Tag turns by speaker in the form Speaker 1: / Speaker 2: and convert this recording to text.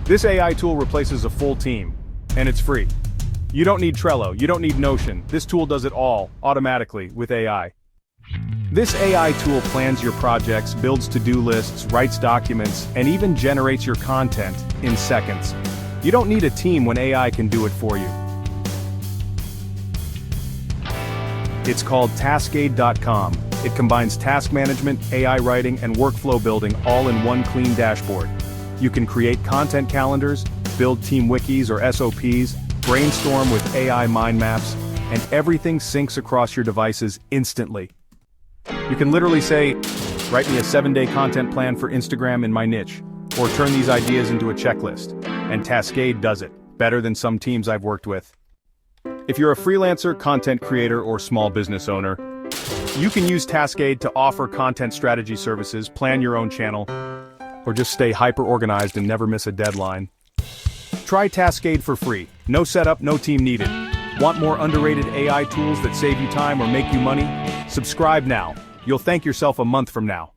Speaker 1: This AI tool replaces a full team, and it's free. You don't need Trello, you don't need Notion. This tool does it all, automatically, with AI. This AI tool plans your projects, builds to-do lists, writes documents, and even generates your content in seconds. You don't need a team when AI can do it for you. It's called Taskade.com. It combines task management, AI writing, and workflow building all in one clean dashboard. You can create content calendars, build team wikis or SOPs, brainstorm with AI mind maps, and everything syncs across your devices instantly. You can literally say, write me a 7-day content plan for Instagram in my niche, or turn these ideas into a checklist. And Taskade does it, better than some teams I've worked with. If you're a freelancer, content creator, or small business owner, you can use Taskade to offer content strategy services, plan your own channel, or just stay hyper-organized and never miss a deadline. Try Taskade for free. No setup, no team needed. Want more underrated AI tools that save you time or make you money? Subscribe now. You'll thank yourself a month from now.